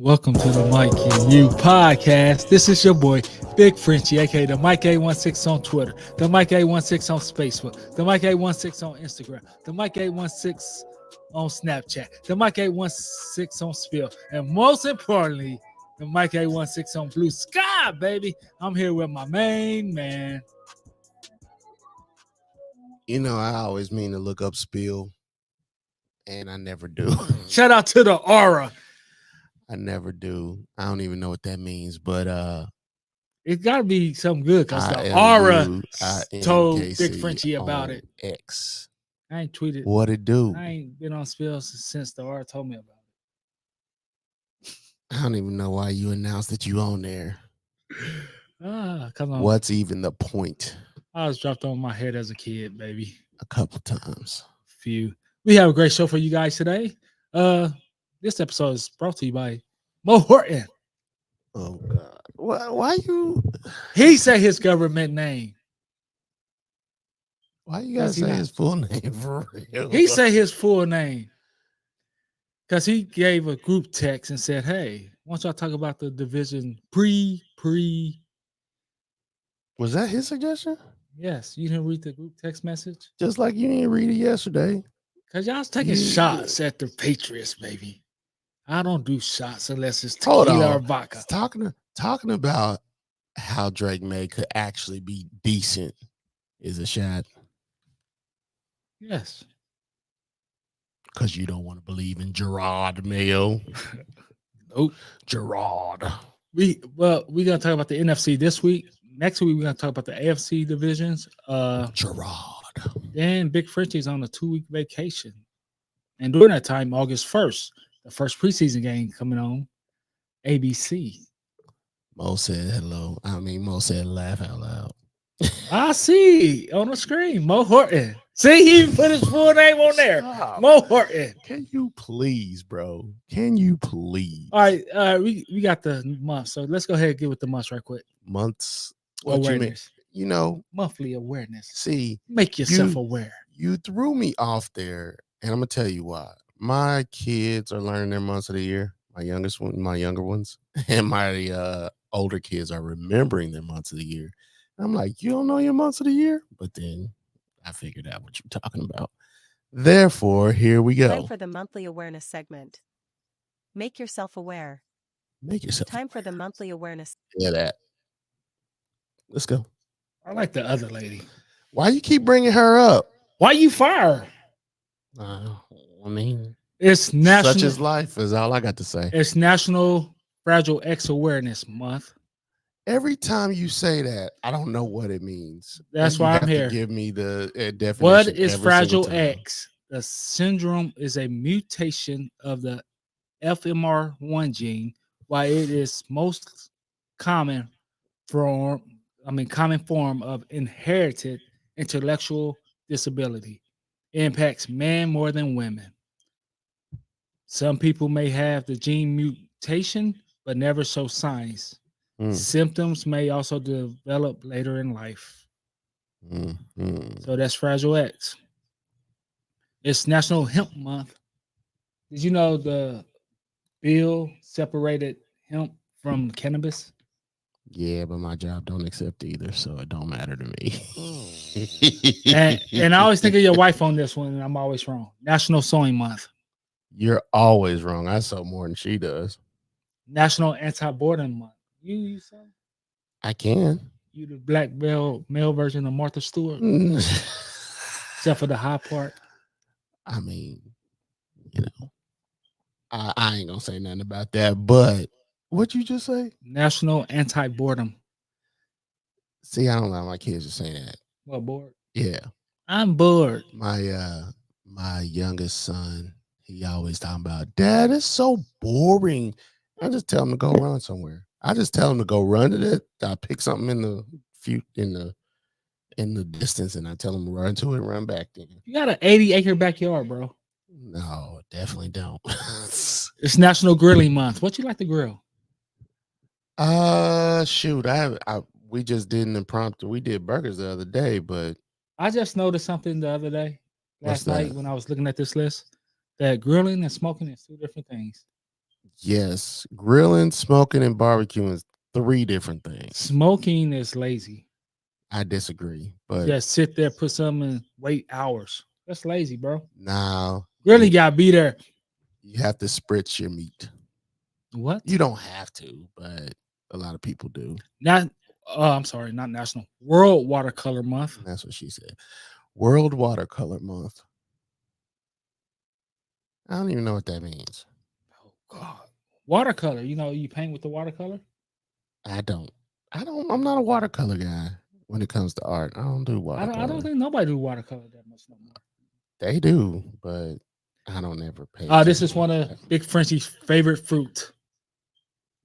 Welcome to the Mike and You podcast. This is your boy, Big Frenchie, aka the Mike A16 on Twitter, the Mike A16 on Facebook, the Mike A16 on Instagram, the Mike A16 on Snapchat, the Mike A16 on Spill, and most importantly, the Mike A16 on Blue Sky, baby. I'm here with my main man. You know, I always mean to look up Spill, and I never do. Shout out to the Aura. I never do. I don't even know what that means, but It got to be something good because the Aura told Big IMKC Frenchie about it. X. I ain't tweeted. What it do? I ain't been on Spills since the Aura told me about it. I don't even know why you announced that you on there. Come on. What's even the point? I was dropped on my head as a kid, baby. A couple times. Few. We have a great show for you guys today. This episode is brought to you by Mo Horton. Oh God! Why you? He said his government name. Why you gotta say his full name for real? He said his full name because he gave a group text and said, "Hey, why don't y'all talk about the division pre?" Was that his suggestion? Yes, you didn't read the group text message? Just like you didn't read it yesterday. Because y'all was taking shots at the Patriots, baby. I don't do shots unless it's tequila or vodka. Talking about how Drake May could actually be decent is a shot. Yes. Because you don't want to believe in Gerard Mayo. Nope. Gerard. We're gonna talk about the NFC this week. Next week, we're gonna talk about the AFC divisions. Gerard. Then Big Frenchie's on a 2-week vacation. And during that time, August 1st, the first preseason game coming on ABC. Mo said hello. Mo said laugh out loud. I see on the screen, Mo Horton. See, he even put his full name on there. Stop. Mo Horton. Can you please, bro? Can you please? All right, we got the month, so let's go ahead and get with the months right quick. Months. Awareness. You know, monthly awareness. See, make yourself aware. You threw me off there, and I'm gonna tell you why. My kids are learning their months of the year. My younger ones, and my older kids are remembering their months of the year. And I'm like, you don't know your months of the year? But then I figured out what you're talking about. Therefore, here we go. Time for the monthly awareness segment. Make yourself aware. Time for the monthly awareness. Yeah, that. Let's go. I like the other lady. Why you keep bringing her up? Why you fire? It's national. Such is life, is all I got to say. It's National Fragile X Awareness Month. Every time you say that, I don't know what it means. That's why I'm here. Give me the definition. What is Fragile X? The syndrome is a mutation of the FMR1 gene. While it is most common form of inherited intellectual disability. It impacts men more than women. Some people may have the gene mutation, but never show signs. Symptoms may also develop later in life. So that's Fragile X. It's National Hemp Month. Did you know the bill separated hemp from cannabis? Yeah, but my job don't accept either, so it don't matter to me. and I always think of your wife on this one, and I'm always wrong. National Sewing Month. You're always wrong. I sew more than she does. National Anti-Boredom Month. You sew? I can. You the black male version of Martha Stewart, except for the high part. I mean, I ain't gonna say nothing about that. But what'd you just say? National Anti-Boredom. See, I don't allow my kids to say that. What, bored? Yeah, I'm bored. My youngest son, he always talking about, Dad, it's so boring. I just tell him to go run somewhere. I just tell him to go run to it. I pick something in the distance, and I tell him to run to it and run back. Then you got an 80-acre backyard, bro. No, definitely don't. It's National Grilling Month. What you like to grill? Shoot, we just did an impromptu. We did burgers the other day, but I just noticed something the other day, last night when I was looking at this list, that grilling and smoking is two different things. Yes, grilling, smoking, and barbecuing is 3 different things. Smoking is lazy. I disagree, but Just sit there, put something in, wait hours. That's lazy, bro. now Really gotta be there. you have to spritz your meat. What? You don't have to, but a lot of people do. Not I'm sorry, not National World Watercolor Month. That's what she said. World Watercolor Month. I don't even know what that means. Oh God. Watercolor. You know, you paint with the watercolor? I don't. I'm not a watercolor guy when it comes to art. I don't do watercolor. I don't think nobody do watercolor that much no more. They do, but I don't ever pay. This is one of Big Frenchie's favorite fruit.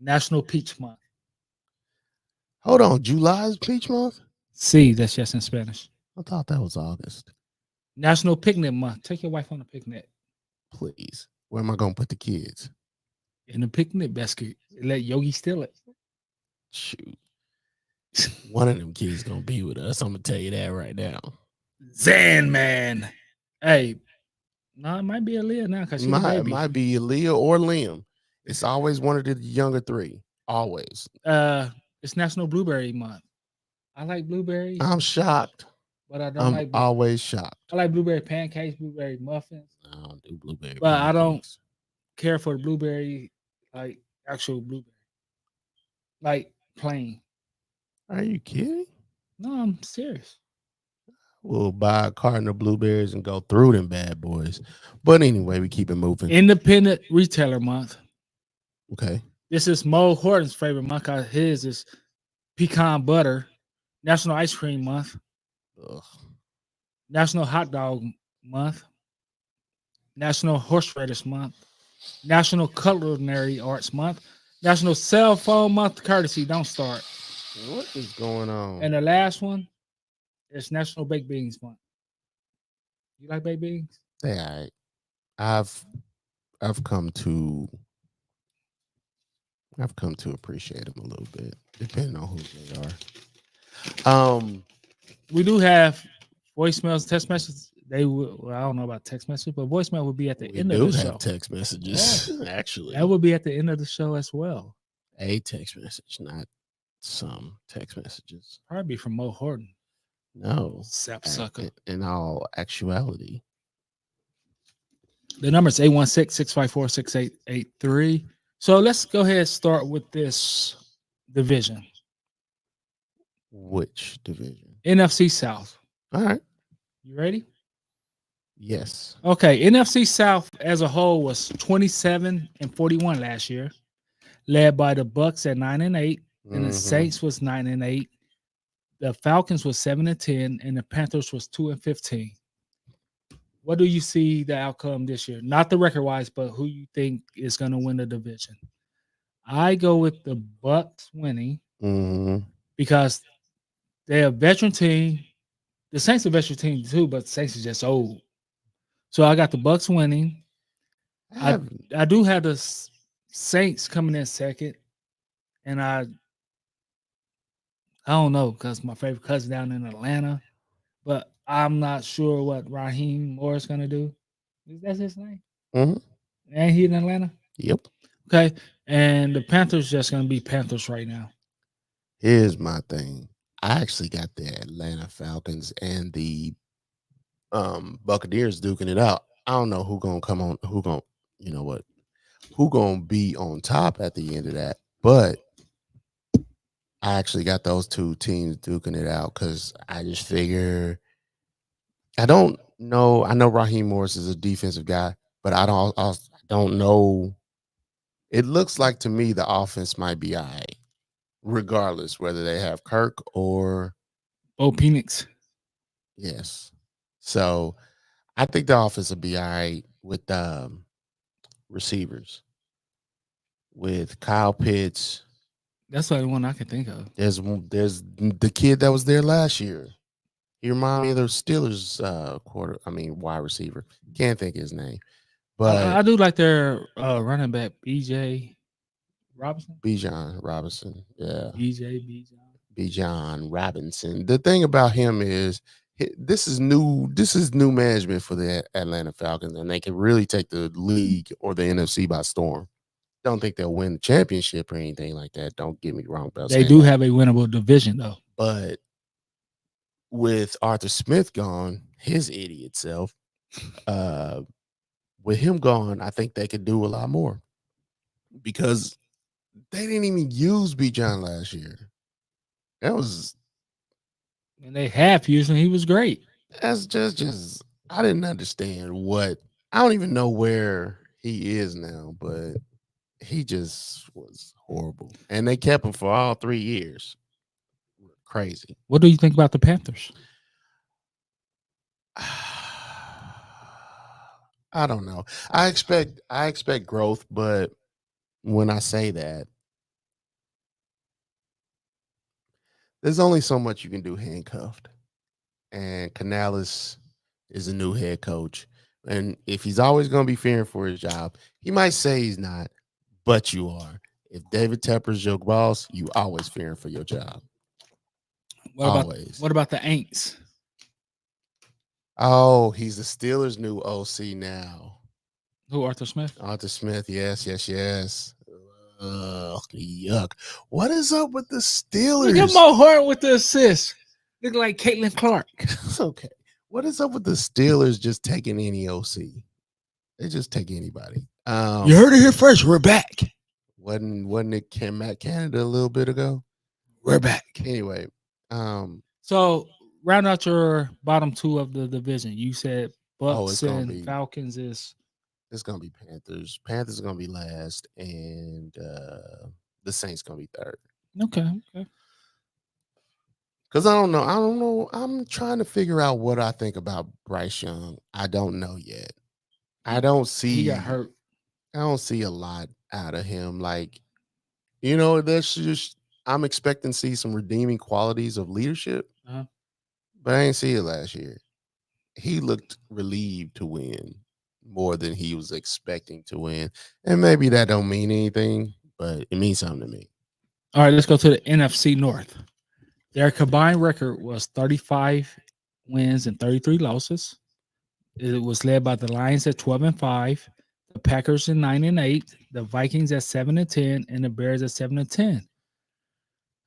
National Peach Month. Hold on, July's Peach Month? See, that's just in Spanish. I thought that was August. National Picnic Month. Take your wife on a picnic. Please. Where am I gonna put the kids? In the picnic basket. Let Yogi steal it. Shoot. One of them kids gonna be with us. I'm gonna tell you that right now. Zan Man. Hey, no, it might be Aaliyah now because she's a baby. It might be Aaliyah or Liam. It's always one of the younger 3. Always. It's National Blueberry Month. I like blueberry. I'm shocked. But I don't I'm always shocked. I like blueberry pancakes, blueberry muffins. I don't do blueberry but pancakes. I don't care for the blueberry, like actual blueberry. Like plain. Are you kidding? No, I'm serious. We'll buy a carton of blueberries and go through them bad boys. But anyway, we keep it moving. Independent Retailer Month. Okay. This is Mo Horton's favorite month because his is pecan butter. National Ice Cream Month. Ugh. National Hot Dog Month. National Horseradish Month. National Culinary Arts Month. National Cell Phone Month. Courtesy, don't start. What is going on? And the last one is National Baked Beans Month. You like baked beans? Yeah, I've come to appreciate them a little bit, depending on who they are. We do have voicemails, text messages. They will. Well, I don't know about text message, but voicemail will be at the end of the show. Text messages, actually. That would be at the end of the show as well. A text message, not some text messages. Probably from Mo Horton. No, sapsucker. In all actuality, the number is 816-654-6883. So let's go ahead and start with this division. Which division? NFC South. All right. You ready? Yes. Okay. NFC South as a whole was 27-41 last year, led by the Bucks at 9-8, and the Saints was 9-8. The Falcons was 7-10, and the Panthers was 2-15. What do you see the outcome this year? Not the record-wise, but who you think is going to win the division? I go with the Bucks winning because they're a veteran team. The Saints are a veteran team too, but the Saints are just old. So I got the Bucks winning. I do have the Saints coming in second, and I don't know because my favorite cousin down in Atlanta, but I'm not sure what Raheem Morris going to do. Is that his name? Ain't he in Atlanta? Yep. Okay. And the Panthers just going to be Panthers right now. Here's my thing. I actually got the Atlanta Falcons and the Buccaneers duking it out. I don't know who going to be on top at the end of that, but I actually got those 2 teams duking it out because I just figure I don't know. I know Raheem Morris is a defensive guy, but I don't know. It looks like to me the offense might be all right, regardless whether they have Kirk or Bo Penix. Yes. So I think the offense will be all right with receivers. With Kyle Pitts. That's the only one I can think of. There's the kid that was there last year. He reminded me of the Steelers wide receiver. Can't think of his name. But I do like their running back, Bijan Robinson. Yeah. Bijan Robinson. The thing about him is this is new management for the Atlanta Falcons, and they can really take the league or the NFC by storm. Don't think they'll win the championship or anything like that. Don't get me wrong about They saying do that. have a winnable division, though. But with Arthur Smith gone, his idiot self, with him gone, I think they could do a lot more because they didn't even use B. John last year. That was And they half used him. He was great. that's just I didn't understand what I don't even know where he is now, but he just was horrible. And they kept him for all 3 years. Crazy. What do you think about the Panthers? I don't know. I expect growth, but when I say that, there's only so much you can do handcuffed. And Canales is a new head coach. And if he's always going to be fearing for his job, he might say he's not, but you are. If David Tepper's your boss, you always fearing for your job. Always. What about the Aints? Oh, he's the Steelers' new OC now. Who, Arthur Smith? Arthur Smith, yes. Yuck. What is up with the Steelers? Look at Mo Hart with the assist. Look like Caitlin Clark. It's okay. What is up with the Steelers just taking any OC? They just take anybody. You heard it here first. We're back. Wasn't it Matt Canada a little bit ago? We're back. Anyway, so round out your bottom two of the division. You said Bucks and Falcons is. It's gonna be Panthers. Panthers are gonna be last, and the Saints gonna be third. Okay. Because I don't know. I'm trying to figure out what I think about Bryce Young. I don't know yet. I don't see. He got hurt. I don't see a lot out of him. Like, there's just I'm expecting to see some redeeming qualities of leadership, but I didn't see it last year. He looked relieved to win more than he was expecting to win, and maybe that don't mean anything, but it means something to me. All right, let's go to the NFC North. Their combined record was 35 wins and 33 losses. It was led by the Lions at 12-5, the Packers at 9-8, the Vikings at 7-10, and the Bears at 7-10.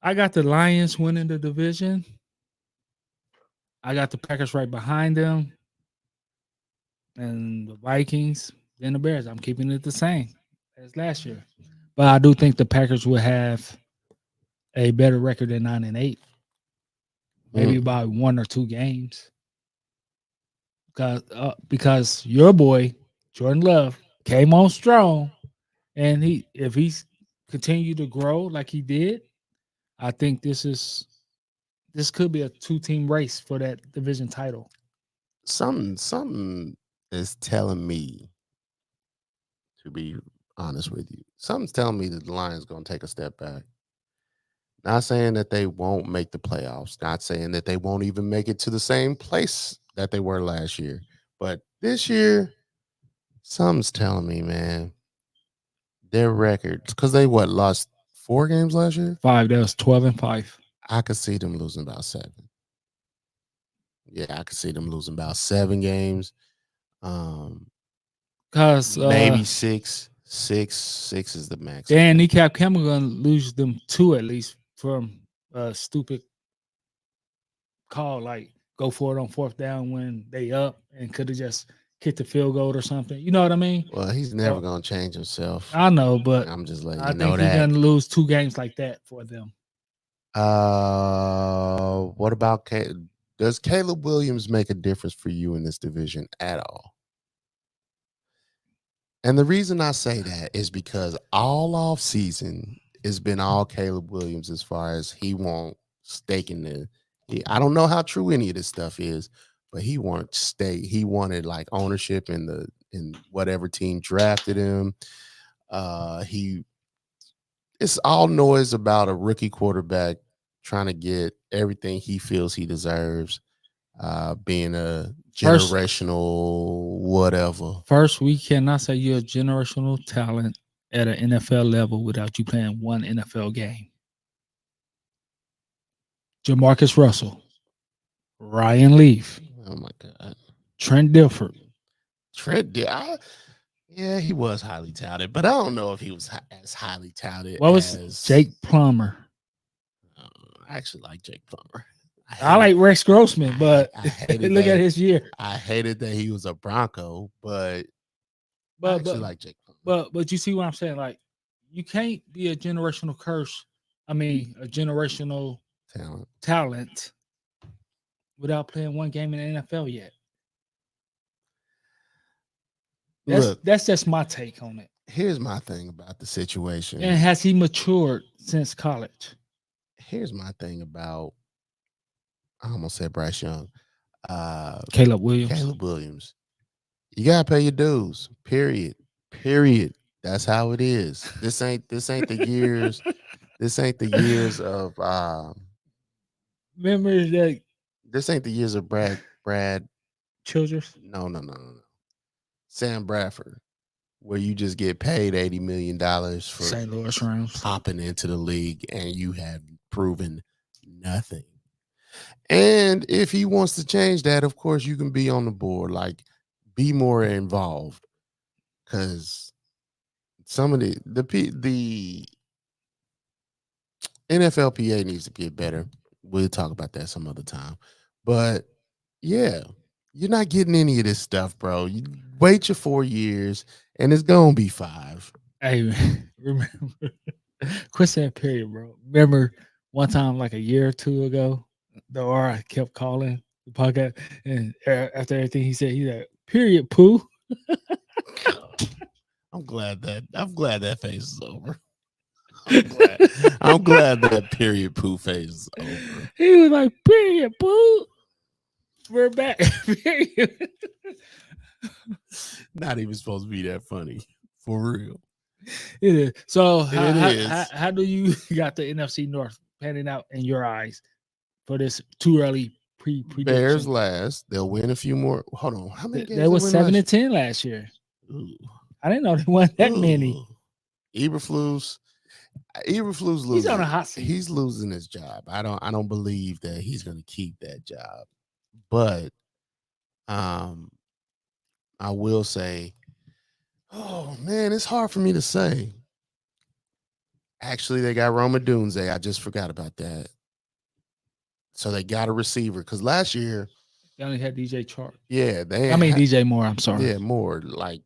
I got the Lions winning the division. I got the Packers right behind them, and the Vikings, then the Bears. I'm keeping it the same as last year, but I do think the Packers will have a better record than 9-8. Maybe by 1 or 2 games. Because your boy, Jordan Love, came on strong. And if he's continued to grow like he did, I think this could be a 2-team race for that division title. Something is telling me, to be honest with you, something's telling me that the Lions going to take a step back. Not saying that they won't make the playoffs. Not saying that they won't even make it to the same place that they were last year. But this year, something's telling me, man, their records, because they lost 4 games last year? 5. That was 12-5. I could see them losing about 7. Yeah, I could see them losing about 7 games. Because maybe 6. 6 is the max. Dan Kneecap Campbell gonna lose them 2 at least from a stupid call, like go for it on 4th down when they up and could have just kicked the field goal or something. You know what I mean? Well, he's never gonna change himself. I know, but I'm just letting you know that. I think he's gonna lose 2 games like that for them. What about does Caleb Williams make a difference for you in this division at all? And the reason I say that is because all off season it's been all Caleb Williams as far as he won't stake in the. I don't know how true any of this stuff is, but he won't stay. He wanted like ownership in whatever team drafted him. It's all noise about a rookie quarterback trying to get everything he feels he deserves, being a generational whatever. First, we cannot say you're a generational talent at an NFL level without you playing 1 NFL game. Jamarcus Russell, Ryan Leaf, oh my God, Trent Dilfer. Yeah, he was highly touted, but I don't know if he was as highly touted What was as Jake Plummer? I actually like Jake Plummer. I like Rex Grossman, but I hated look that. at his year. I hated that he was a Bronco, but I actually like Jake Plummer. But you see what I'm saying? Like, you can't be a generational curse. I mean, a generational talent without playing one game in the NFL yet. That's just my take on it. Here's my thing about the situation. And has he matured since college? Here's my thing about, I almost said Bryce Young. Caleb Williams. You gotta pay your dues. Period. That's how it is. This ain't the years. This ain't the years of Remember that? This ain't the years of Brad Childress? No. Sam Bradford, where you just get paid $80 million for St. Louis Rams popping into the league and you have proven nothing. And if he wants to change that, of course, you can be on the board. Like, be more involved, because some of the NFLPA needs to get better. We'll talk about that some other time. But yeah, you're not getting any of this stuff, bro. You wait your 4 years, and it's gonna be 5. Hey, remember? Quit that period, bro. Remember one time, like a year or two ago, the R kept calling the podcast, and after everything he said, "Period, poo." I'm glad that phase is over. I'm glad that period poo phase is over. He was like, "Period, poo." We're back. Not even supposed to be that funny, for real. It is. So how do you got the NFC North panning out in your eyes for this too early prediction? Bears last. They'll win a few more. Hold on. How many games? They was 7-10 last year. Ooh. I didn't know they won that many. Eberflus losing. He's on a hot seat. He's losing his job. I don't believe that he's going to keep that job. But I will say, oh man, it's hard for me to say. Actually, they got Roma Dunze. I just forgot about that. So they got a receiver, because last year they only had DJ Chark. Yeah, DJ Moore. I'm sorry. Yeah, Moore. Like,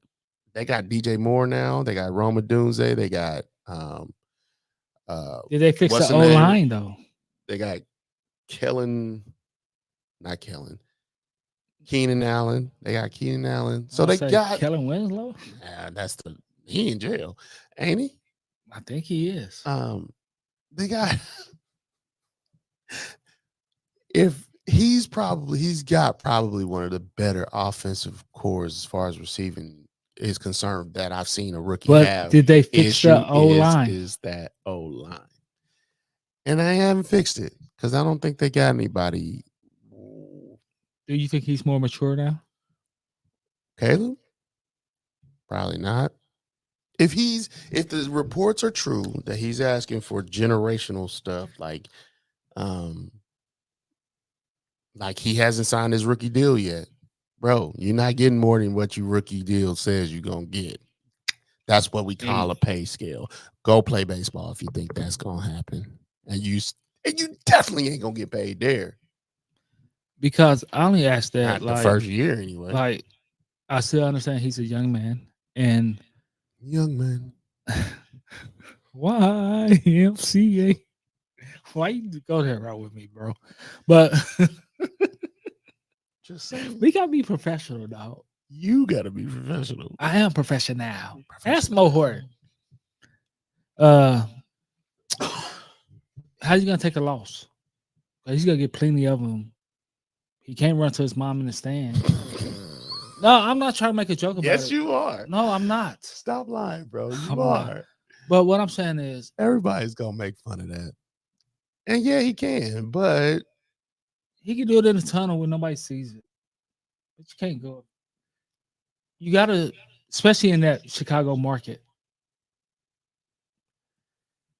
they got DJ Moore now. They got Roma Dunze. They got did they fix the O-line though? They got Keenan Allen. They got Keenan Allen. So they got Kellen Winslow. He in jail, ain't he? I think he is. They got he's got probably one of the better offensive cores as far as receiving is concerned that I've seen a rookie have. Did they fix the O-line? Is that O-line? And I haven't fixed it because I don't think they got anybody. Do you think he's more mature now? Caleb? Probably not. If the reports are true that he's asking for generational stuff, like he hasn't signed his rookie deal yet, bro, you're not getting more than what your rookie deal says you're gonna get. That's what we call a pay scale. Go play baseball if you think that's gonna happen, and you definitely ain't gonna get paid there. Because I only asked that not the first year anyway. Like, I still understand he's a young man, and YMCA. Why you go that route with me, bro? But just saying, we gotta be professional, dog. You gotta be professional. I am professional. That's Mo Horton. How you gonna take a loss? He's gonna get plenty of them. He can't run to his mom in the stand. No, I'm not trying to make a joke about it. Yes, you are. No, I'm not. Stop lying, bro. You are. Not. But what I'm saying is, everybody's gonna make fun of that. And yeah, he can, but he can do it in the tunnel when nobody sees it. But you can't go. You gotta, especially in that Chicago market.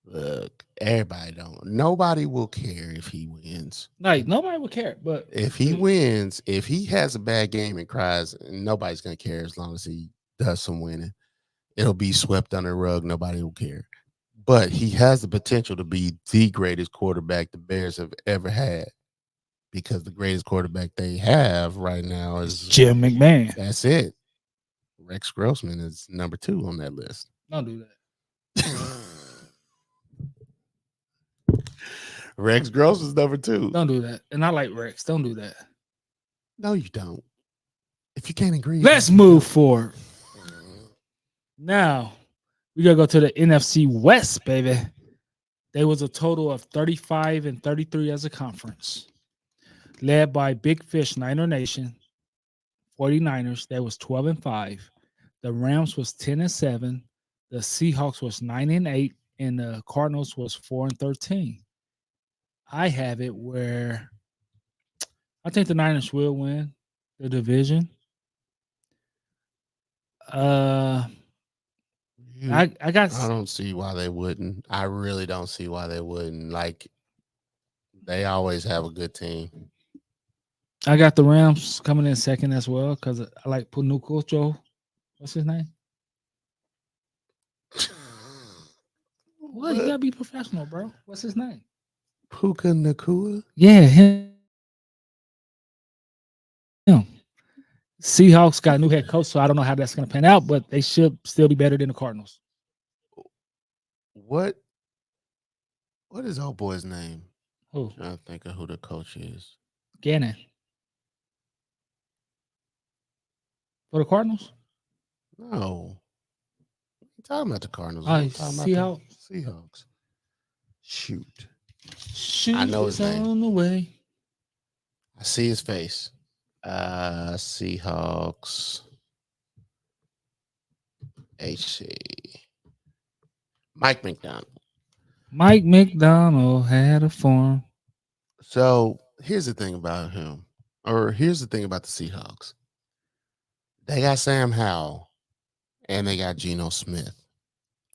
Look, everybody don't. Nobody will care if he wins. Like, nobody will care. But if he wins, if he has a bad game and cries, nobody's gonna care as long as he does some winning. it'll be swept under the rug. Nobody will care. But he has the potential to be the greatest quarterback the Bears have ever had, because the greatest quarterback they have right now is Jim McMahon. That's it. Rex Grossman is number 2 on that list. Don't do that. Rex Grossman's number 2. Don't do that. And I like Rex. Don't do that. No, you don't. If you can't agree, let's move forward. Now, we got to go to the NFC West, baby. There was a total of 35-33 as a conference, led by Big Fish Niner Nation, 49ers. That was 12-5. The Rams was 10-7. The Seahawks was 9-8, and the Cardinals was 4-13. I have it where I think the Niners will win the division. I don't see why they wouldn't. I really don't see why they wouldn't. Like, they always have a good team. I got the Rams coming in second as well because I like Punukocho. What's his name? What? You gotta be professional, bro. What's his name? Puka Nakua? Yeah, him. Seahawks got a new head coach, so I don't know how that's going to pan out, but they should still be better than the Cardinals. What is old boy's name? Who? I'm trying to think of who the coach is. Gannon. For the Cardinals? No. I'm talking about the Cardinals. Seahawks. Shoot. I know his name. On the way. I see his face. Seahawks. HC. Mike McDonald. Mike McDonald had a form. So here's the thing about him, or here's the thing about the Seahawks. They got Sam Howell and they got Geno Smith.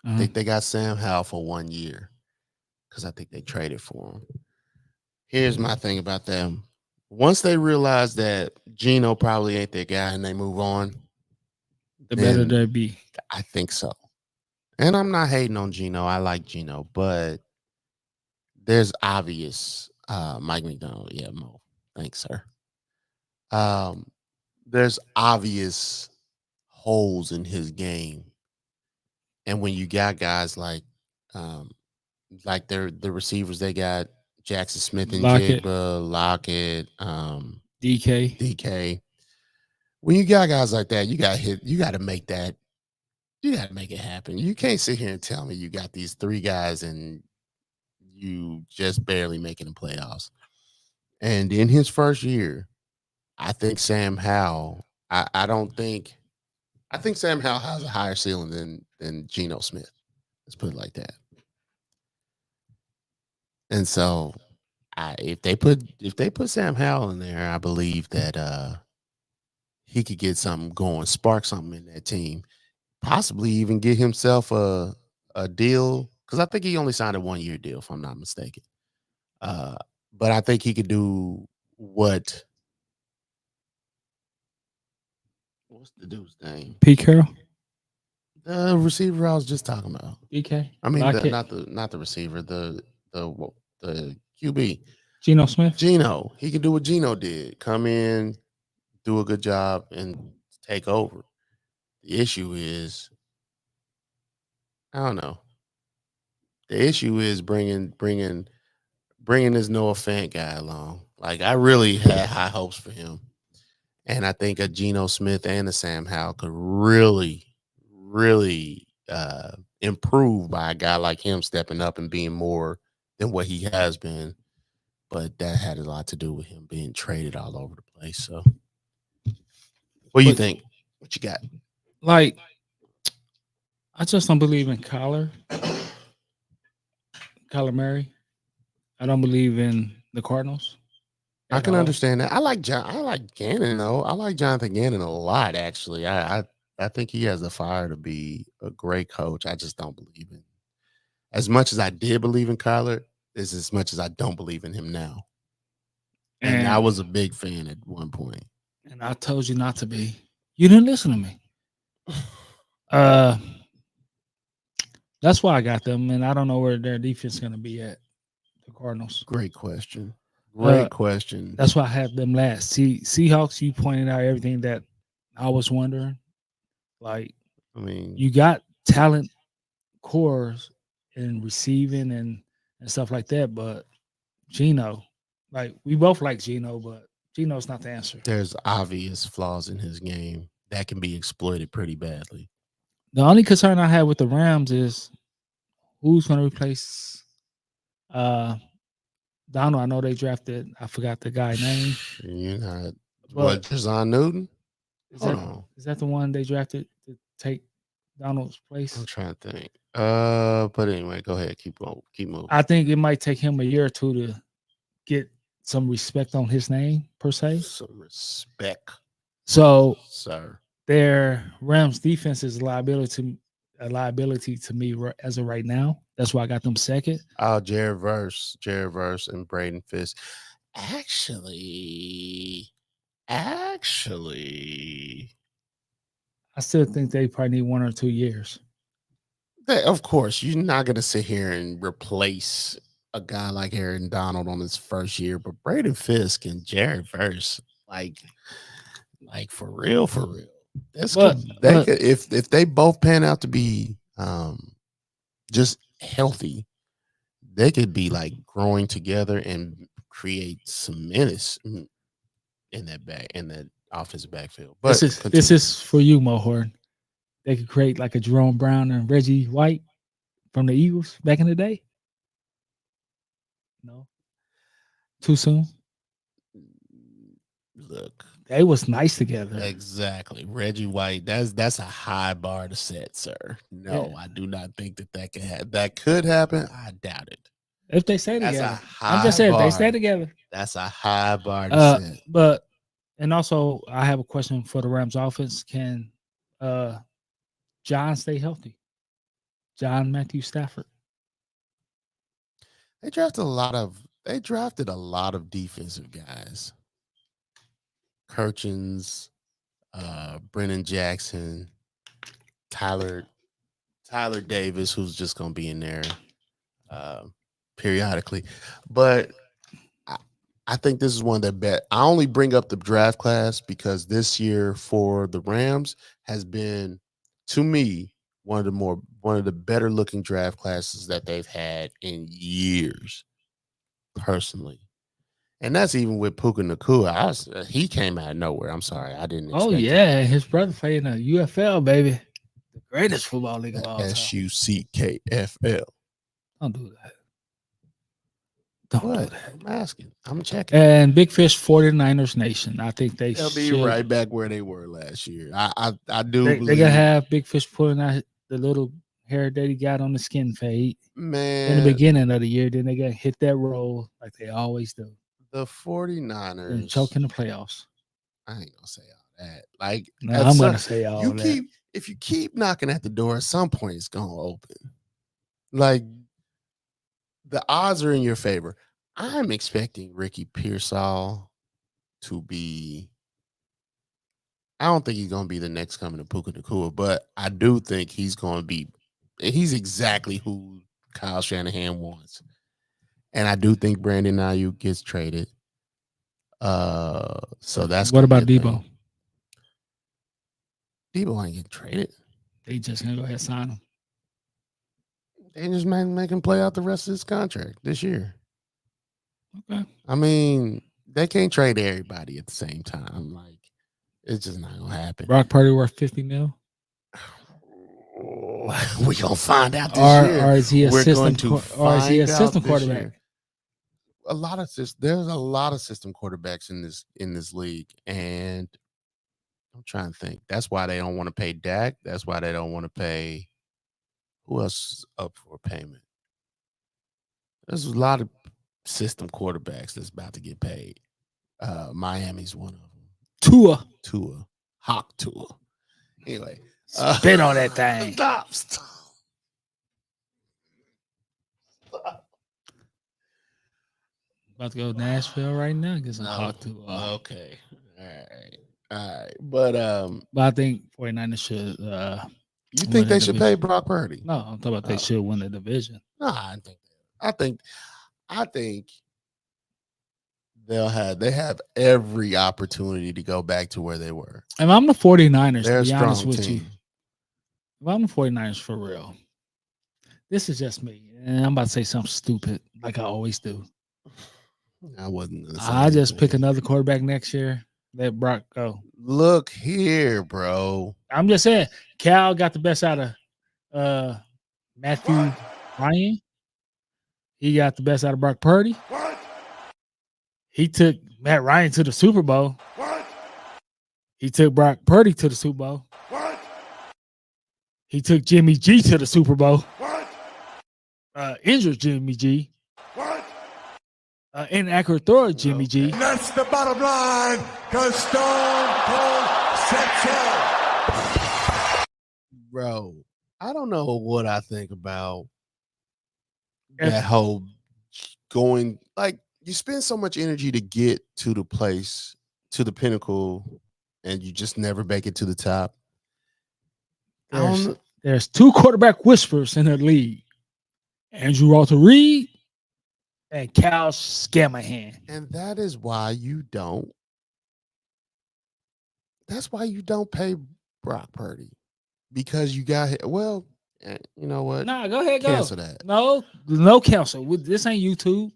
I think they got Sam Howell for 1 year because I think they traded for him. Here's my thing about them. Once they realize that Geno probably ain't their guy and they move on, the better they be. I think so. And I'm not hating on Geno. I like Geno, but there's obvious Mike McDonald. Yeah, Mo. Thanks, sir. There's obvious holes in his game. And when you got guys like the receivers, they got Jackson Smith and Jigba, Lockett, DK. When you got guys like that, you got to make that. You got to make it happen. You can't sit here and tell me you got these 3 guys and you just barely making the playoffs. And in his first year, I think Sam Howell. I think Sam Howell has a higher ceiling than Geno Smith. Let's put it like that. And so, if they put Sam Howell in there, I believe that he could get something going, spark something in that team, possibly even get himself a deal, because I think he only signed a 1-year deal, if I'm not mistaken. But I think he could do what's the dude's name? Pete Carroll. The receiver I was just talking about. DK. I mean, not the receiver, the QB. Geno Smith. Geno. He can do what Geno did. Come in, do a good job, and take over. The issue is, I don't know. The issue is bringing this Noah Fant guy along. Like, I really had high hopes for him. And I think a Geno Smith and a Sam Howell could really, really improve by a guy like him stepping up and being more than what he has been. But that had a lot to do with him being traded all over the place. So, what do you think? What you got? Like, I just don't believe in Kyler Murray. I don't believe in the Cardinals. I can understand that. I like Gannon though. I like Jonathan Gannon a lot. Actually, I think he has the fire to be a great coach. I just don't believe in. As much as I did believe in Kyler, is as much as I don't believe in him now. And I was a big fan at one point. And I told you not to be. You didn't listen to me. That's why I got them, and I don't know where their defense is going to be at. The Cardinals. Great question. Great question. That's why I have them last. Seahawks. You pointed out everything that I was wondering. Like, I mean, you got talent cores in receiving and stuff like that, but Geno, like we both like Geno, but Geno's not the answer. There's obvious flaws in his game that can be exploited pretty badly. The only concern I have with the Rams is who's going to replace Donald. I know they drafted. I forgot the guy's name. You're not. But Jazon Newton? Is that the one they drafted to take Donald's place? I'm trying to think. But anyway, go ahead. Keep moving. I think it might take him a year or two to get some respect on his name per se. Some respect. So, sir, their Rams defense is a liability to me as of right now. That's why I got them second. Jared Verse, and Braden Fisk. Actually, I still think they probably need 1 or 2 years. Of course, you're not going to sit here and replace a guy like Aaron Donald on his first year, but Braden Fisk and Jared Verse, like for real. If they both pan out to be just healthy, they could be like growing together and create some menace in that offensive backfield. But this is for you, Mohorn. They could create like a Jerome Brown and Reggie White from the Eagles back in the day. No, too soon. Look, they was nice together. Exactly, Reggie White. That's a high bar to set, sir. No, yeah. I do not think that can happen. That could happen. I doubt it. If they stay together, I'm just saying if they stay together. That's a high bar to set. But and also, I have a question for the Rams offense. Can John stay healthy? John Matthew Stafford. They drafted a lot of defensive guys. Kirchens, Brennan Jackson, Tyler Davis, who's just going to be in there periodically. But I think this is one of the best. I only bring up the draft class because this year for the Rams has been, to me, one of the better looking draft classes that they've had in years, personally. And that's even with Puka Nacua. He came out of nowhere. I'm sorry, I didn't expect it. His brother played in the UFL, baby, the greatest football league of all time. SUCKFL. Don't do that. Don't do that. I'm asking. I'm checking. And Big Fish 49ers Nation. I think they'll be right back where they were last year. I do believe they gotta have Big Fish pulling out the little hair that he got on the skin fade. Man, in the beginning of the year, then they got hit that roll like they always do. The 49ers and choke in the playoffs. I ain't gonna say all that. Like, no, I'm gonna say all that. If you keep knocking at the door, at some point it's gonna open. Like, the odds are in your favor. I'm expecting Ricky Pearsall to be. I don't think he's gonna be the next coming to Puka Nacua, but I do think he's gonna be. He's exactly who Kyle Shanahan wants. And I do think Brandon Ayuk gets traded. So that's what about Debo? Debo ain't getting traded. They just gonna go ahead and sign him. They just make him play out the rest of his contract this year. Okay. I mean, they can't trade everybody at the same time. Like, it's just not gonna happen. Brock Purdy worth $50 million. We're gonna find out this year. Or is he a system quarterback? Year. There's a lot of system quarterbacks in this league, and I'm trying to think. That's why they don't want to pay Dak. That's why they don't want to pay. Who else is up for payment? There's a lot of system quarterbacks that's about to get paid. Miami's one of them. Tua. Hawk Tua. Anyway. Spit on that thing. Stop. About to go to Nashville right now. Get some Hawk Tua. Okay. All right. But I think 49ers should You think they should pay Brock Purdy? No, I'm talking about they should win the division. No, I think they have every opportunity to go back to where they were. If I'm the 49ers, They're to be honest with team. you, if I'm the 49ers for real, this is just me. And I'm about to say something stupid like I always do. I wasn't. I just pick another quarterback next year. Let Brock go. Look here, bro. I'm just saying, Cal got the best out of Matthew Ryan. He got the best out of Brock Purdy. What? He took Matt Ryan to the Super Bowl. What? He took Brock Purdy to the Super Bowl. What? He took Jimmy G to the Super Bowl. What? Injured Jimmy G. What? Inaccurate throw of Jimmy G. And that's the bottom line, because Stone Cold said so. Bro, I don't know what I think about that whole going, like, you spend so much energy to get to the place, to the pinnacle, and you just never make it to the top. There's two quarterback whispers in the league. Andrew Walter Reed and Cal Scamahan. And that is why you don't. That's why you don't pay Brock Purdy. Because you got, well, you know what? Nah, go ahead, cancel that. No cancel. This ain't YouTube.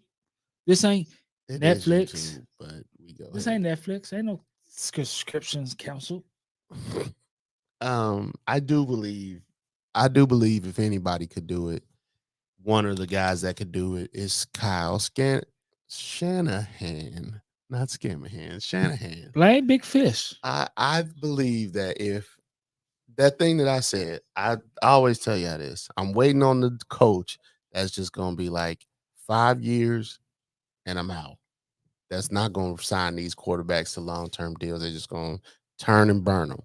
This ain't Netflix. YouTube, but we go. This ain't Netflix. Ain't no subscriptions canceled. I do believe if anybody could do it, one of the guys that could do it is Kyle Shanahan, not Scamahan, Shanahan. Blame Big Fish. I believe that if that thing that I said, I always tell you this, I'm waiting on the coach that's just going to be like 5 years and I'm out. That's not going to sign these quarterbacks to long-term deals. They're just going to turn and burn them.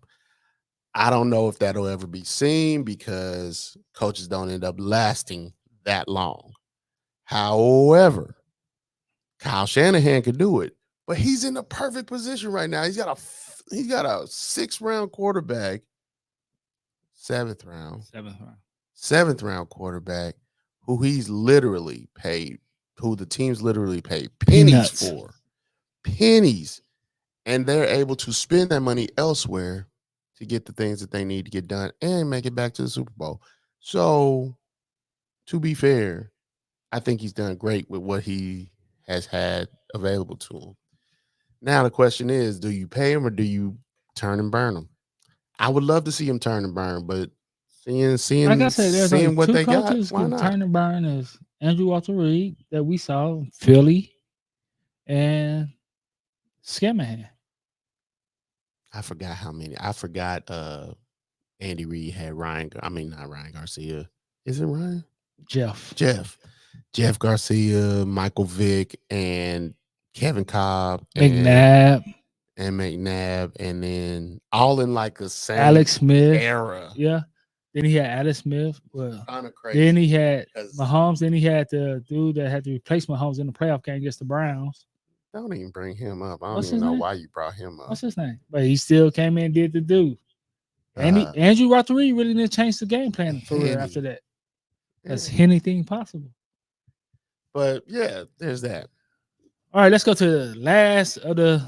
I don't know if that'll ever be seen because coaches don't end up lasting that long. However, Kyle Shanahan could do it, but he's in the perfect position right now. He's got a 6th round quarterback, 7th round quarterback who he's literally paid, who the team's literally paid pennies for, and they're able to spend that money elsewhere to get the things that they need to get done and make it back to the Super Bowl. So, to be fair, I think he's done great with what he has had available to him. Now, the question is, do you pay him or do you turn and burn him? I would love to see him turn and burn, but seeing like I said, there's seeing what they got, why not? Turn and burn is Andrew Walter Reed that we saw in Philly and Scamahan. I forgot how many. I forgot Andy Reid had not Ryan Garcia. Is it Ryan? Jeff Garcia, Michael Vick, and Kevin Cobb, McNabb, and then all in like the same Alex Smith era. Yeah. Then he had Alex Smith. Well, kind of crazy. Then he had Mahomes. Then he had the dude that had to replace Mahomes in the playoff game against the Browns. Don't even bring him up. I don't even know why you brought him up. What's his name? But he still came in and did the do. And Andrew Walter Reed really didn't change the game plan for real after that. That's anything possible. But yeah, there's that. All right, let's go to the last of the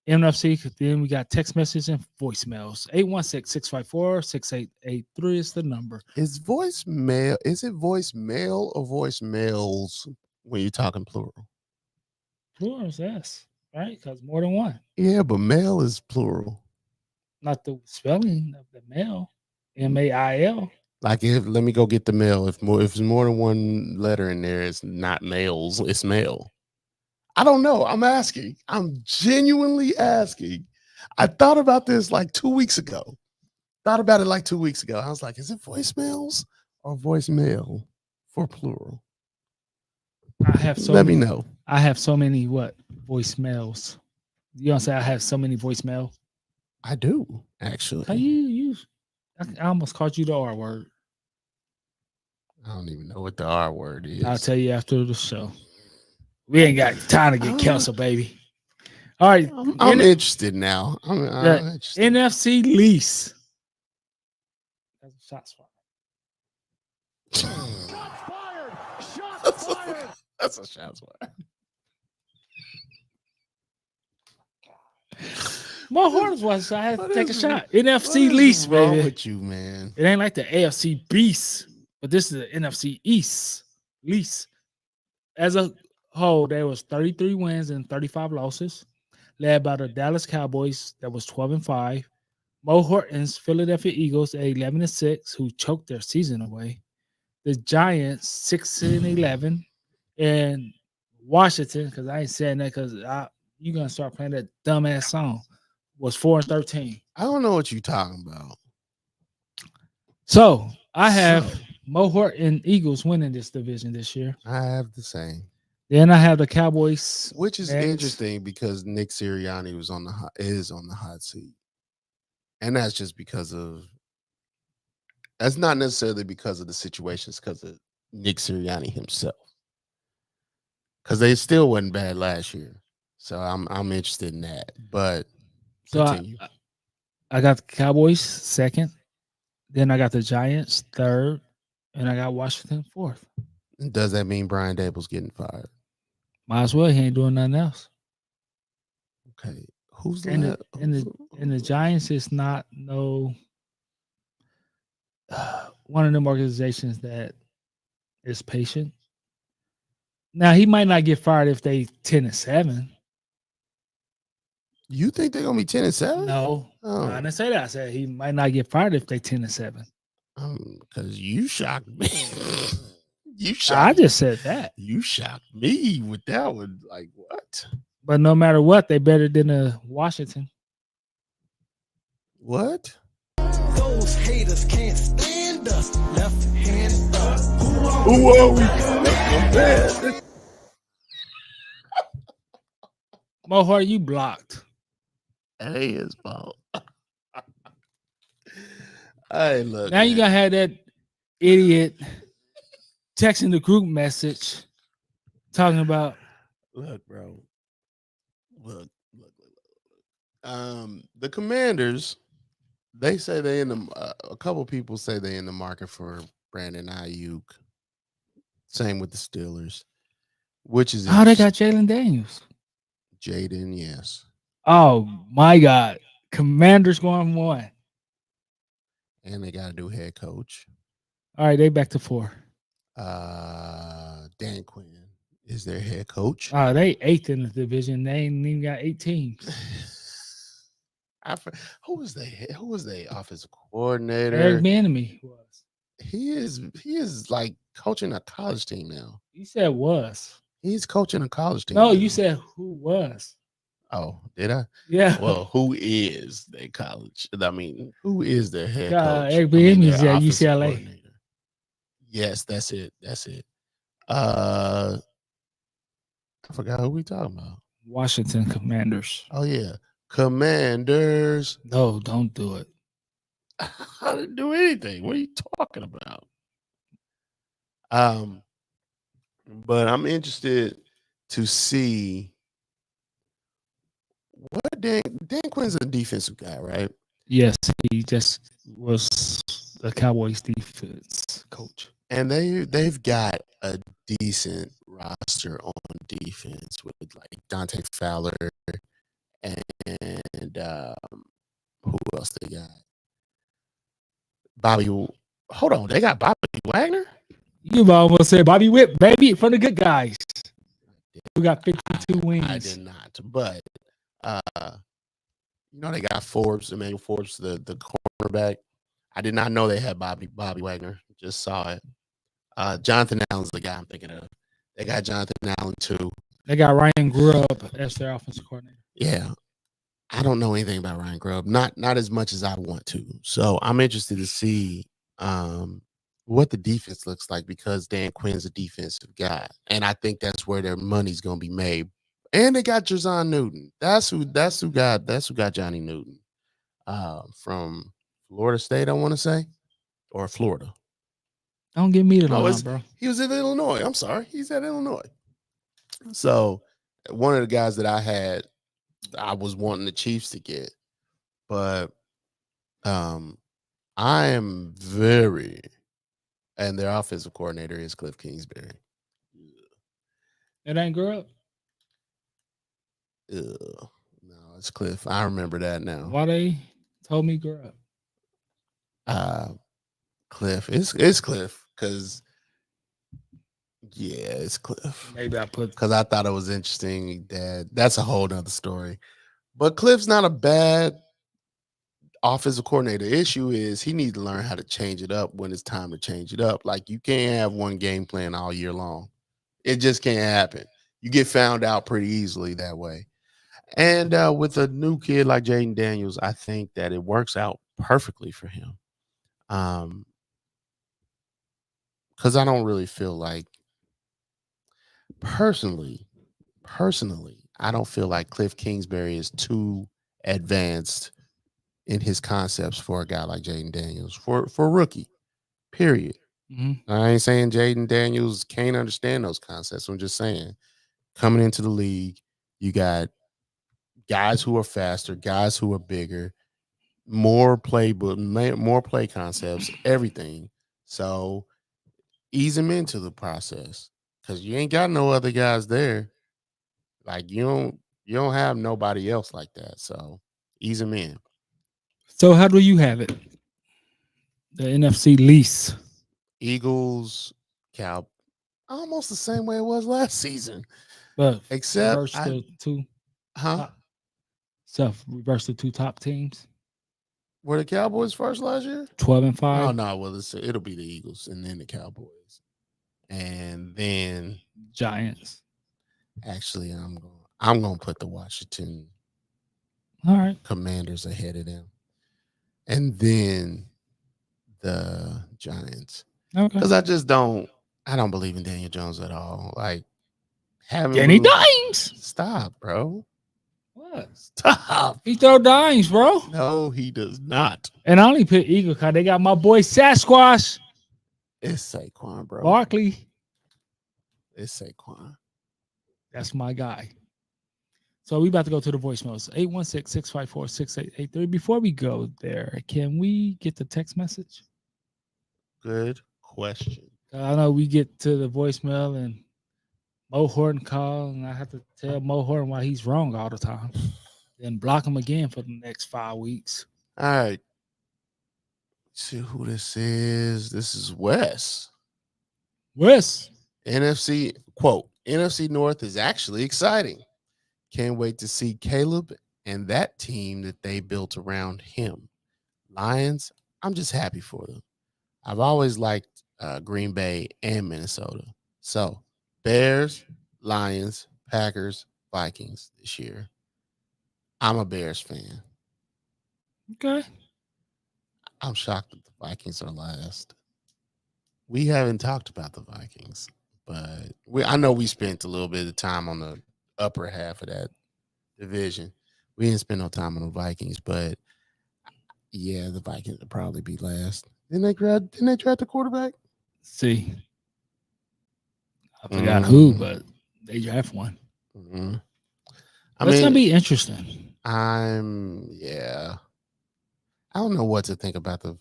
NFC. Then we got text messages and voicemails. 816-654-6883 is the number. Is it voicemail or voicemails when you're talking plural? Plural is S, right? Because more than one. Yeah, but mail is plural. Not the spelling of the mail. M-A-I-L. Like let me go get the mail. If there's more than one letter in there, it's not mails, it's mail. I don't know. I'm asking. I'm genuinely asking. I thought about this like 2 weeks ago. I was like, is it voicemails or voicemail for plural? Let me know. I have so many voicemails. You don't say I have so many voicemails. I do, actually. How I almost called you the R word. I don't even know what the R word is. I'll tell you after the show. We ain't got time to get canceled, baby. All right. I'm interested now. I'm interested. NFC lease. Shots fired. Shots fired. Shots fired. That's a shots fired. More Hornets was, so I had to What take a is- shot. What NFC is least, wrong baby. with you, man? It ain't like the AFC Beast, but this is the NFC East least. As a whole, there was 33 wins and 35 losses, led by the Dallas Cowboys that was 12-5. Mo Horton's Philadelphia Eagles at 11-6, who choked their season away. The Giants 6-11, and Washington, because I ain't saying that because you're gonna start playing that dumbass song, was 4-13. I don't know what you're talking about. So I have Mo Horton Eagles winning this division this year. I have the same. Then I have the Cowboys, Which is next. interesting because Nick Sirianni is on the hot seat. And that's just because of that's not necessarily because of the situations, because of Nick Sirianni himself. Because they still wasn't bad last year. So I'm interested in that. But So continue. I got the Cowboys second. Then I got the Giants third, and I got Washington fourth. Does that mean Brian Dable's getting fired? Might as well. He ain't doing nothing else. Okay. Who's the And the Giants is not one of them organizations that is patient. Now he might not get fired if they 10-7. You think they're gonna be 10-7? No, Oh. I didn't say that. I said he might not get fired if they 10-7. Because you shocked me. I just said that. You shocked me with that one. Like what? But no matter what, they better than Washington. What? Those haters can't stand us. Left hand up. Who are we? Mo Hart, you blocked. Hey, his fault. Hey, look. Now you gotta have that idiot texting the group message talking about. Look, bro. Look. The Commanders, they say they in the. A couple people say they in the market for Brandon Ayuk. Same with the Steelers, which is Oh, they got Jalen Daniels. Jaden, yes. Oh my God, Commanders going 1. And they got a new head coach. All right, they back to 4. Dan Quinn is their head coach. Oh, they 8th in the division. They ain't even got 8 teams. Who was their offensive coordinator? Eric Bieniemy was. He is like coaching a college team now. You said was. He's coaching a college team. No, now. you said who was. Oh, did I? Yeah. Well, who is their college? I mean, who is their head coach? Eric Bieniemy is their at offensive UCLA. coordinator. Yes, that's it. I forgot who we talking about. Washington Commanders. Oh yeah, Commanders. No, don't do it. I didn't do anything. What are you talking about? But I'm interested to see what Dan Quinn's a defensive guy, right? Yes, he just was the Cowboys defense coach. And they've got a decent roster on defense with like Dante Fowler and who else they got? Bobby. Hold on, they got Bobby Wagner. You almost said Bobby Whitt, baby, from the good guys. We got 52 wins. I did not, but they got Forbes, Emmanuel Forbes, the cornerback. I did not know they had Bobby Wagner. Just saw it. Jonathan Allen's the guy I'm thinking of. They got Jonathan Allen too. They got Ryan Grubb as their offensive coordinator. Yeah. I don't know anything about Ryan Grubb. Not as much as I want to. So I'm interested to see what the defense looks like because Dan Quinn's a defensive guy. And I think that's where their money's gonna be made. And they got Jazon Newton. That's who got Johnny Newton. From Florida State, I want to say. Or Florida. Don't give me the line, bro. He was in Illinois. I'm sorry. He's at Illinois. So one of the guys that I was wanting the Chiefs to get, but I am very, and their offensive coordinator is Cliff Kingsbury. It ain't grow up. Ugh. No, it's Cliff. I remember that now. Why they told me grow up? Cliff. It's Cliff because it's Cliff. Maybe I put Because I thought it was interesting that that's a whole nother story. But Cliff's not a bad offensive coordinator. The issue is he needs to learn how to change it up when it's time to change it up. Like you can't have one game plan all year long. It just can't happen. You get found out pretty easily that way. And with a new kid like Jaden Daniels, I think that it works out perfectly for him. Because I don't really feel like personally, I don't feel like Cliff Kingsbury is too advanced in his concepts for a guy like Jaden Daniels for a rookie. Period. Mm-hmm. I ain't saying Jaden Daniels can't understand those concepts. I'm just saying, coming into the league, you got guys who are faster, guys who are bigger, more playbook, more play concepts, everything. So ease him into the process because you ain't got no other guys there. Like you don't have nobody else like that. So ease him in. So how do you have it? The NFC lease. Eagles, Cow, almost the same way it was last season. But Except reverse the two. huh? Reverse the two top teams. Were the Cowboys first last year? 12-5. Oh no, well it'll be the Eagles and then the Cowboys. And then Giants. actually I'm gonna put the Washington All right. Commanders ahead of them. And then the Giants. Okay. Because I don't believe in Daniel Jones at all. Like having Danny Dimes. Stop, bro. What? Stop. He throw dimes, bro. No, he does not. And I only pick Eagle because they got my boy Sasquatch. It's Saquon, bro. Barkley. It's Saquon. That's my guy. So we about to go to the voicemails. 816-654-6883. Before we go there, can we get the text message? Good question. I know we get to the voicemail and Mo Horton call, and I have to tell Mo Horton why he's wrong all the time. Then block him again for the next 5 weeks. All right. Let's see who this is. This is Wes. Wes. NFC North is actually exciting. Can't wait to see Caleb and that team that they built around him. Lions, I'm just happy for them. I've always liked Green Bay and Minnesota. So Bears, Lions, Packers, Vikings this year. I'm a Bears fan. Okay. I'm shocked that the Vikings are last. We haven't talked about the Vikings, but I know we spent a little bit of time on the upper half of that division. We didn't spend no time on the Vikings, but yeah, the Vikings would probably be last. Didn't they draft a quarterback? See. I forgot who, but they draft one. Mm-hmm. That's gonna be interesting. I don't know what to think about the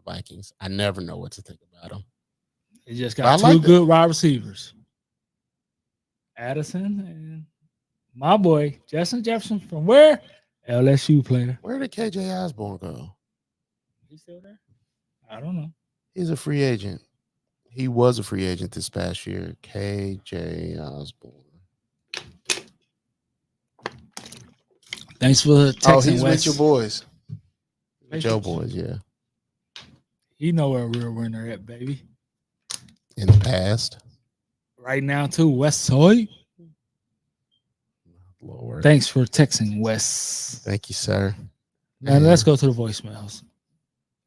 Vikings. I never know what to think about them. They just got two good wide receivers. Addison and my boy, Justin Jefferson from where? LSU player. Where did KJ Osborne go? He's still there? I don't know. He's a free agent. He was a free agent this past year. KJ Osborne. Thanks for texting. He's West. with your boys. With your boys, yeah. You know where we're winner at, baby. In the past. Right now, too, West Side. Lord. Thanks for texting, Wes. Thank you, sir. Now let's go to the voicemails.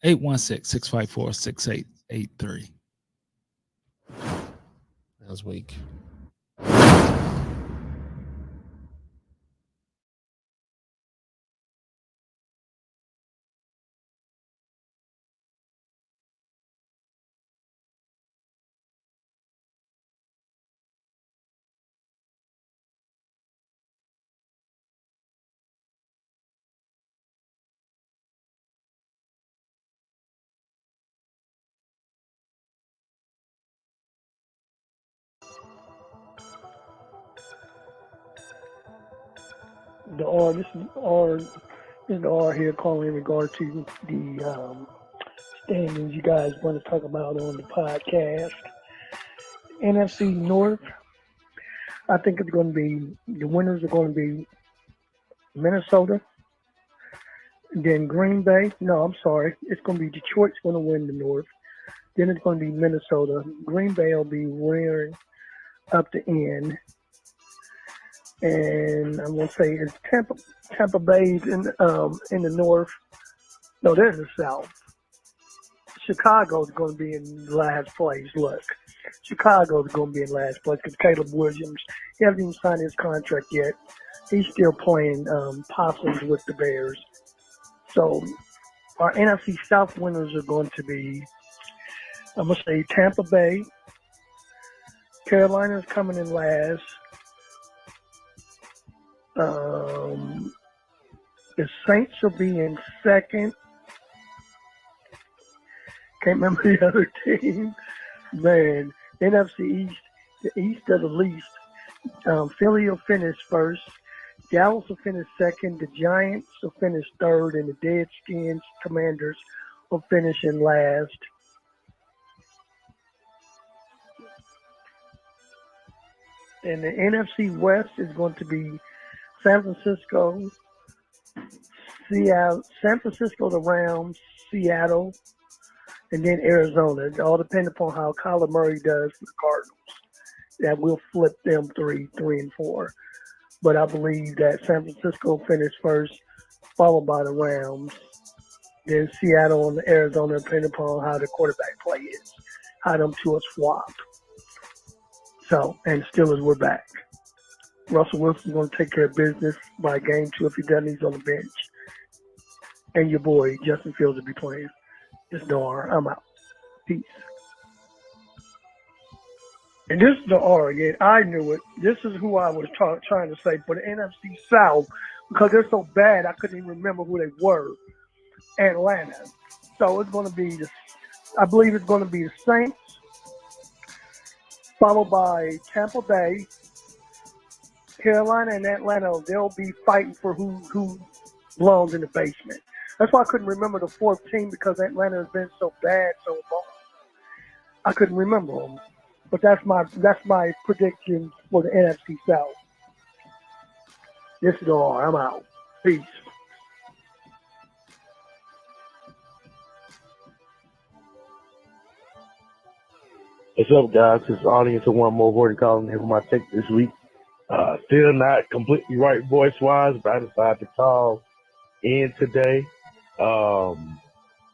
816-654-6883. That was weak. the R. This is the R here calling in regard to the standings you guys want to talk about on the podcast. NFC North. I think it's going to be the winners are going to be Minnesota, then Green Bay. No, I'm sorry. It's going to be Detroit's going to win the North. Then it's going to be Minnesota. Green Bay will be rearing up the end. And I'm going to say it's Tampa Bay's in the North. No, they're in the South. Chicago's going to be in last place. Look, Chicago's going to be in last place because Caleb Williams, he hasn't even signed his contract yet. He's still playing possums with the Bears. So our NFC South winners are going to be, I'm going to say Tampa Bay. Carolina's coming in last. The Saints will be in second. Can't remember the other team. Man, NFC East, the East of the least. Philly will finish first. Dallas will finish second. The Giants will finish third. And the Deadskins Commanders will finish in last. And the NFC West is going to be San Francisco, Seattle, San Francisco, the Rams, Seattle, and then Arizona. It all depends upon how Kyler Murray does for the Cardinals. That will flip them 3 and 4. But I believe that San Francisco finished first, followed by the Rams. Then Seattle and Arizona, depending upon how the quarterback play is, how them two will swap. So, and Steelers, we're back. Russell Wilson's going to take care of business by game 2 if he doesn't. He's on the bench. And your boy, Justin Fields, will be playing. It's the R. I'm out. Peace. And this is the R again. I knew it. This is who I was trying to say for the NFC South because they're so bad I couldn't even remember who they were. Atlanta. So it's going to be, I believe it's going to be the Saints, followed by Tampa Bay, Carolina, and Atlanta. They'll be fighting for who belongs in the basement. That's why I couldn't remember the fourth team because Atlanta has been so bad so long. I couldn't remember them. But that's my prediction for the NFC South. This is all. I'm out. Peace. What's up, guys? This is audience of one more Horton calling here for my take this week. Still not completely right voice-wise, but I decided to call in today.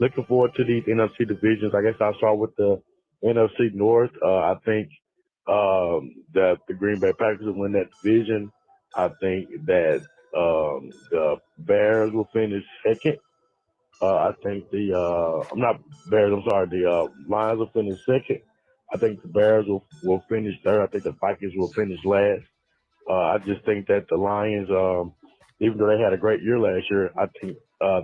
Looking forward to these NFC divisions. I guess I'll start with the NFC North. I think that the Green Bay Packers will win that division. I think that the Bears will finish second. I think the Lions will finish second. I think the Bears will finish third. I think the Vikings will finish last. I just think that the Lions, even though they had a great year last year, I think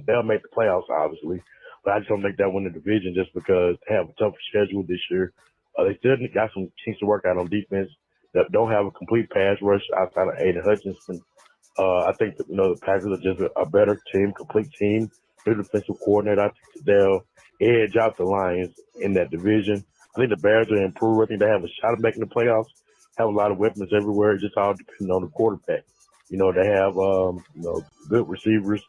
they'll make the playoffs, obviously. But I just don't think they'll win the division just because they have a tougher schedule this year. They still got some things to work out on defense that don't have a complete pass rush outside of Aiden Hutchinson. I think that, the Packers are just a better team, complete team. New defensive coordinator. I think they'll edge out the Lions in that division. I think the Bears will improve. I think they have a shot at making the playoffs. Have a lot of weapons everywhere. It just all depends on the quarterback. They have good receivers,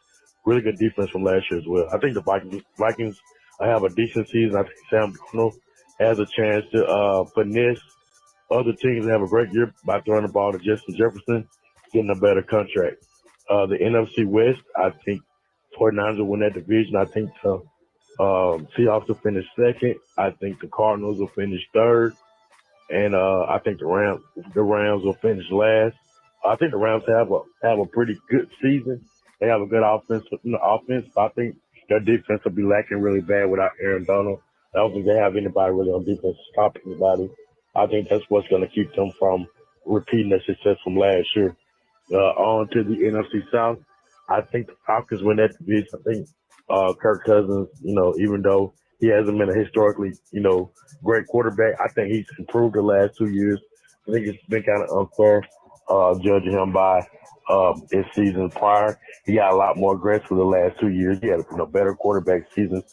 really good defense from last year as well. I think the Vikings have a decent season. I think Sam Darnold has a chance to finesse other teams that have a great year by throwing the ball to Justin Jefferson, getting a better contract. The NFC West, I think 49ers will win that division. I think the Seahawks will finish second. I think the Cardinals will finish third. And I think the Rams will finish last. I think the Rams have a pretty good season. They have a good offense, but I think their defense will be lacking really bad without Aaron Donald. I don't think they have anybody really on defense to stop anybody. I think that's what's going to keep them from repeating their success from last year. On to the NFC South. I think the Falcons win that division. I think Kirk Cousins, even though he hasn't been a historically, great quarterback, I think he's improved the last 2 years. I think it's been kind of unfair judging him by in seasons prior. He got a lot more aggressive the last 2 years. He had better quarterback seasons,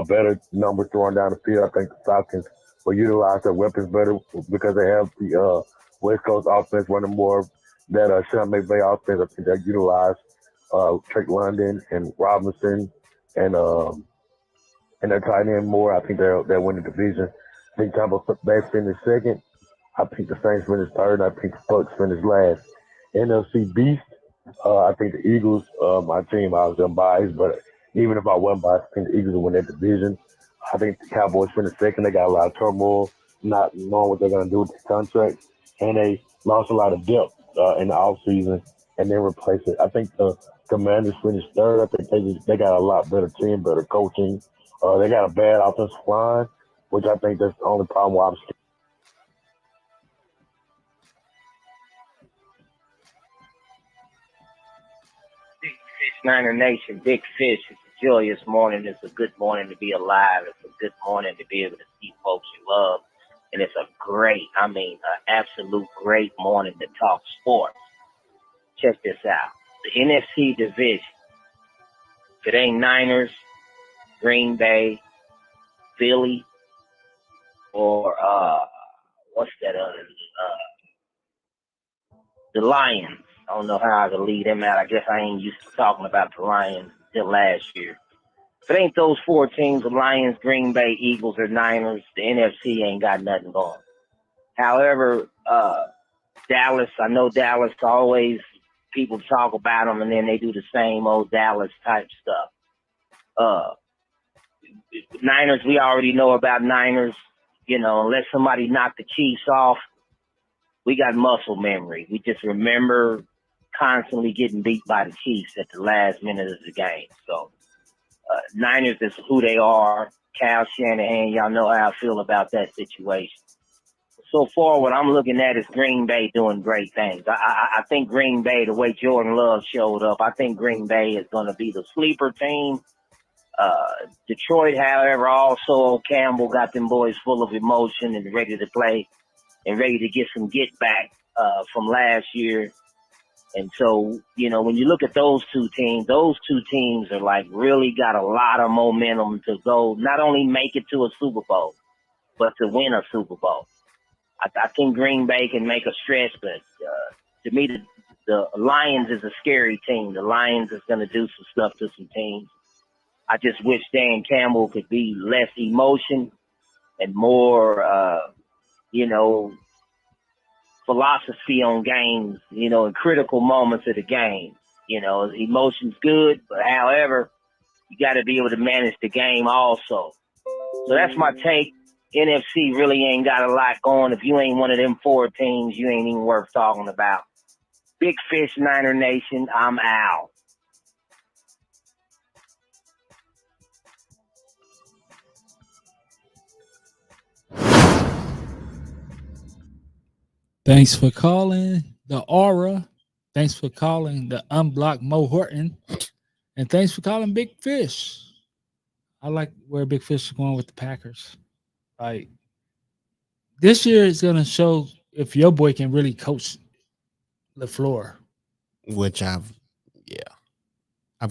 better numbers throwing down the field. I think the Falcons will utilize their weapons better because they have the West Coast offense running more that Sean McVay offense. I think they utilize Drake London and Robinson and their tight end more. I think they'll win the division. I think Tampa Bay finished second. I think the Saints finished third. And I think the Bucks finished last. NFC Beast. I think the Eagles. My team, I was unbiased, but even if I wasn't biased, I think the Eagles will win that division. I think the Cowboys finished second. They got a lot of turmoil, not knowing what they're going to do with the contract, and they lost a lot of depth in the offseason and then replaced it. I think the Commanders finished third. I think they got a lot better team, better coaching. They got a bad offensive line, which I think that's the only problem why I'm scared. Big Fish Niner Nation, Big Fish. It's a joyous morning. It's a good morning to be alive. It's a good morning to be able to see folks you love. And it's a an absolute great morning to talk sports. Check this out. The NFC division. If it ain't Niners, Green Bay, Philly, or what's that other? The Lions. I don't know how I can lead them out. I guess I ain't used to talking about the Lions until last year. If it ain't those four teams, the Lions, Green Bay, Eagles, or Niners, the NFC ain't got nothing going. However, Dallas, I know Dallas always, people talk about them and then they do the same old Dallas type stuff. Niners, we already know about Niners. Unless somebody knocked the Chiefs off, we got muscle memory. We just remember constantly getting beat by the Chiefs at the last minute of the game. So Niners is who they are. Cal Shanahan, y'all know how I feel about that situation. So far, what I'm looking at is Green Bay doing great things. I think Green Bay, the way Jordan Love showed up, I think Green Bay is going to be the sleeper team. Detroit, however, also Campbell got them boys full of emotion and ready to play and ready to get some get back from last year. And so, when you look at those two teams are like really got a lot of momentum to go, not only make it to a Super Bowl, but to win a Super Bowl. I think Green Bay can make a stretch, but to me, the Lions is a scary team. The Lions is going to do some stuff to some teams. I just wish Dan Campbell could be less emotion and more, philosophy on games, in critical moments of the game. Emotion's good, but however, you got to be able to manage the game also. So that's my take. NFC really ain't got a lot going. If you ain't one of them four teams, you ain't even worth talking about. Big Fish Niner Nation, I'm Al. Thanks for calling the Aura. Thanks for calling the Unblocked Mo Horton. And thanks for calling Big Fish. I like where Big Fish is going with the Packers. Like, this year is going to show if your boy can really coach LaFleur. Which I've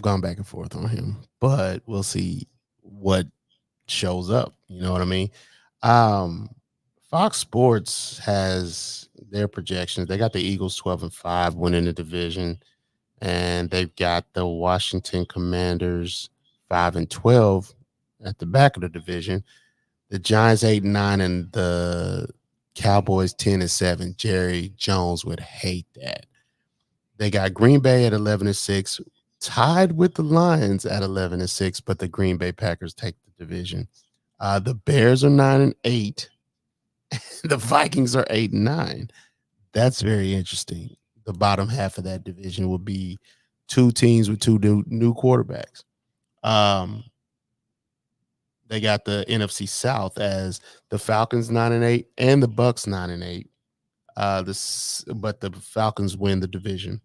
gone back and forth on him, but we'll see what shows up. You know what I mean? Fox Sports has their projections. They got the Eagles 12-5 winning the division, and they've got the Washington Commanders 5-12 at the back of the division. The Giants 8-9 and the Cowboys 10-7. Jerry Jones would hate that. They got Green Bay at 11-6, tied with the Lions at 11-6, but the Green Bay Packers take the division. The Bears are 9-8. The Vikings are 8-9. That's very interesting. The bottom half of that division will be two teams with two new quarterbacks. They got the NFC South as the Falcons 9-8 and the Bucks 9-8. But the Falcons win the division.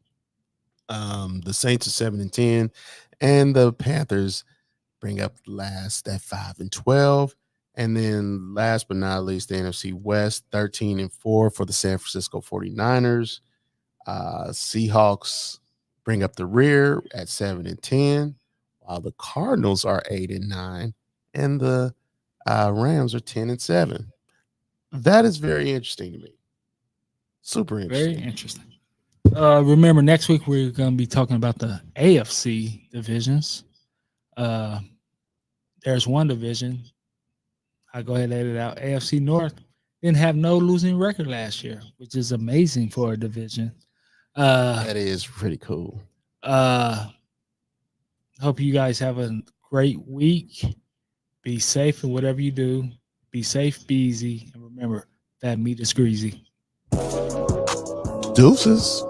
The Saints are 7-10, and the Panthers bring up last at 5-12. And then last but not least, the NFC West 13-4 for the San Francisco 49ers. Seahawks bring up the rear at 7-10, while the Cardinals are 8-9, and the Rams are 10-7. That is very interesting to me. Super interesting. Very interesting. Remember, next week we're going to be talking about the AFC divisions. There's one division. I'll go ahead and edit it out. AFC North didn't have no losing record last year, which is amazing for a division. That is pretty cool. Hope you guys have a great week. Be safe in whatever you do. Be safe, be easy. And remember, that meat is greasy. Deuces.